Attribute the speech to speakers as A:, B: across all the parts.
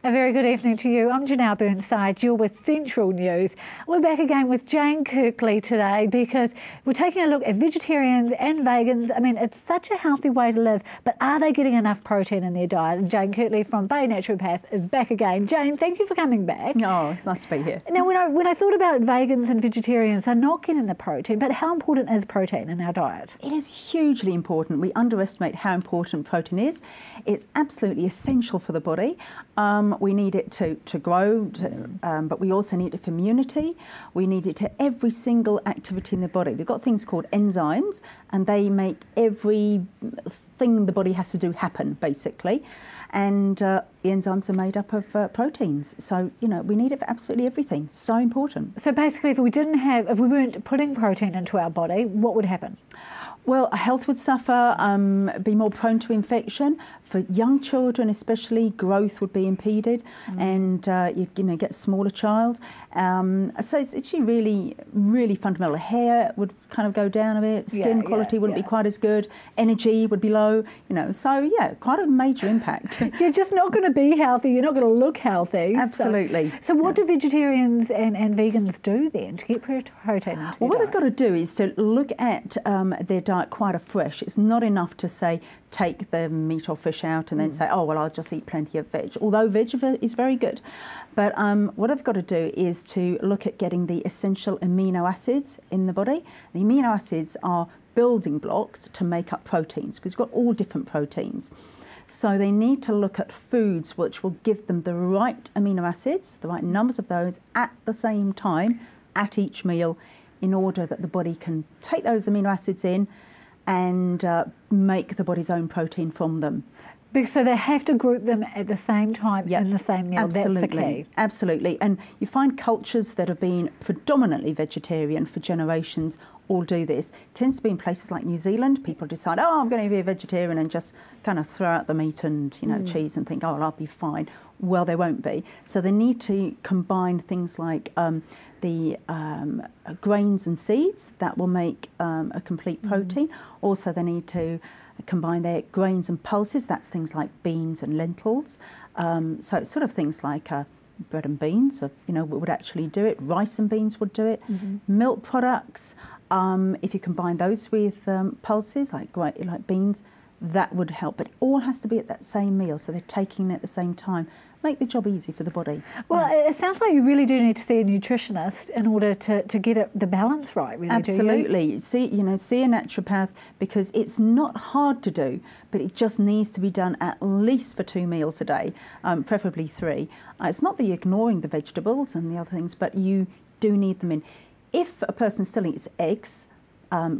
A: A very good evening to you. I'm Janelle Burnside. You're with Central News. We're back again with Jaine Kirtley today because we're taking a look at vegetarians and vegans. I mean, it's such a healthy way to live, but are they getting enough protein in their diet? And Jaine Kirtley from Naturopath is back again. Jaine, thank you for coming back.
B: Oh, it's nice to be here.
A: Now, when I thought about vegans and vegetarians, they're not getting the protein, but how important is protein in our diet?
B: It is hugely important. We underestimate how important protein is. It's absolutely essential for the body. We need it to grow, but we also need it for immunity. We need it to every single activity in the body. We've got things called enzymes, and they make every thing the body has to do happen, basically. And the enzymes are made up of proteins. So, you know, we need it for absolutely everything. So important.
A: So basically, if we weren't putting protein into our body, what would happen?
B: Well, health would suffer, be more prone to infection. For young children especially, growth would be impeded, and you get a smaller child. So it's actually really, really fundamental. Hair would kind of go down a bit, skin quality wouldn't be quite as good, energy would be low, so yeah, quite a major impact.
A: You're just not going to be healthy, you're not going to look healthy.
B: Absolutely.
A: So what do vegetarians and vegans do then to get protein into
B: Well, what they've got to do is to look at their diet quite afresh. It's not enough to say, take the meat or fish out and then say, oh, well, I'll just eat plenty of veg, although veg is very good. But what I've got to do is to look at getting the essential amino acids in the body. The amino acids are building blocks to make up proteins, because we've got all different proteins. So they need to look at foods which will give them the right amino acids, the right numbers of those at the same time at each meal, in order that the body can take those amino acids in and make the body's own protein from them.
A: So they have to group them at the same time in the same meal.
B: Absolutely.
A: That's the key.
B: Absolutely. And you find cultures that have been predominantly vegetarian for generations all do this. It tends to be in places like New Zealand. People decide, oh, I'm going to be a vegetarian, and just kind of throw out the meat and cheese and think, oh, well, I'll be fine. Well, they won't be. So they need to combine things like the grains and seeds that will make a complete protein. Also, they need to combine their grains and pulses. That's things like beans and lentils. So it's sort of things like bread and beans, would actually do it. Rice and beans would do it. Milk products, if you combine those with pulses, like beans, that would help. But it all has to be at that same meal, so they're taking it at the same time. Make the job easy for the body.
A: Well, it sounds like you really do need to see a nutritionist in order to get the balance right, really.
B: Absolutely.
A: Do you?
B: See a naturopath, because it's not hard to do, but it just needs to be done at least for 2 meals a day, preferably 3. It's not that you're ignoring the vegetables and the other things, but you do need them in. If a person still eats eggs,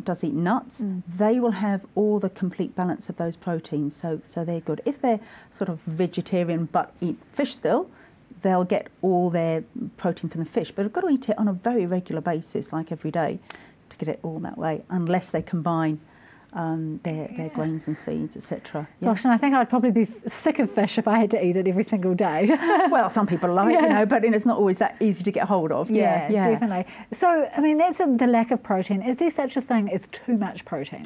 B: does eat nuts, they will have all the complete balance of those proteins, so they're good. If they're sort of vegetarian but eat fish still, they'll get all their protein from the fish, but they've got to eat it on a very regular basis, like every day, to get it all that way, unless they combine their grains and seeds, etc. Yeah.
A: Gosh, and I think I'd probably be sick of fish if I had to eat it every single day.
B: Well, some people like it, but it's not always that easy to get hold of.
A: Yeah, definitely. So, I mean, that's the lack of protein. Is there such a thing as too much protein?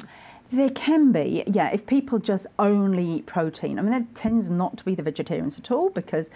B: There can be, yeah, if people just only eat protein. I mean, that tends not to be the vegetarians at all, because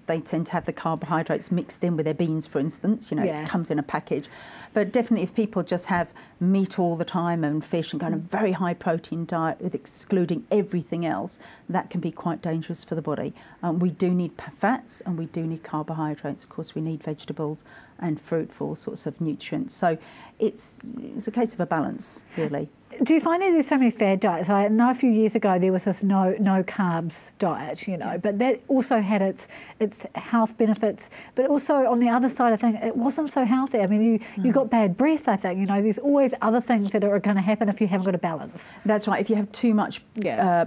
B: they tend to have the carbohydrates mixed in with their beans, for instance. It comes in a package. But definitely if people just have meat all the time and fish and kind of very high protein diet with excluding everything else, that can be quite dangerous for the body. We do need fats and we do need carbohydrates. Of course, we need vegetables and fruit for all sorts of nutrients. So it's a case of a balance, really.
A: Do you find that there's so many fad diets? I know a few years ago there was this no carbs diet, but that also had its health benefits. But also on the other side, I think it wasn't so healthy. I mean, you got bad breath, I think. There's always other things that are going to happen if you haven't got a balance.
B: That's right. If you have too much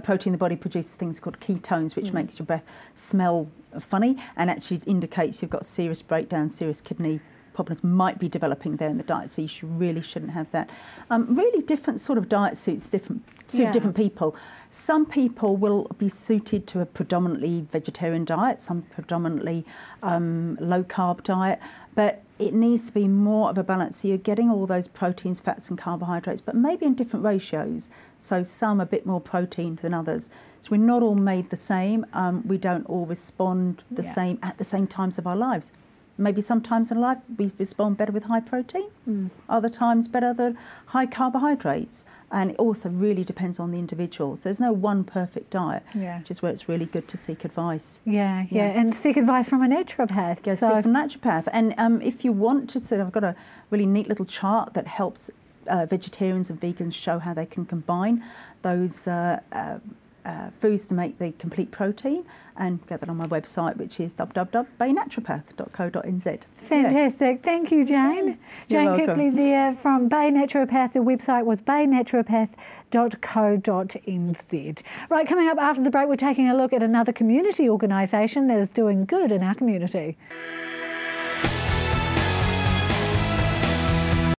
B: protein, the body produces things called ketones, which makes your breath smell funny and actually indicates you've got serious breakdown, serious kidney problems might be developing there in the diet, so you really shouldn't have that. Really different sort of diet suit different people. Some people will be suited to a predominantly vegetarian diet, some predominantly low carb diet, but it needs to be more of a balance. So you're getting all those proteins, fats and carbohydrates, but maybe in different ratios. So some a bit more protein than others. So we're not all made the same. We don't all respond the same at the same times of our lives. Maybe sometimes in life we respond better with high protein, other times better with high carbohydrates. And it also really depends on the individual. So there's no one perfect diet, which is where it's really good to seek advice.
A: Yeah, and seek advice from a naturopath.
B: Go seek from a naturopath. And if you want to, I've got a really neat little chart that helps vegetarians and vegans show how they can combine those foods to make the complete protein, and get that on my website, which is www.baynaturopath.co.nz.
A: Fantastic. Thank you, Jaine. Jaine Kirtley there from Bay Naturopath. The website was baynaturopath.co.nz. Right, coming up after the break, we're taking a look at another community organisation that is doing good in our community.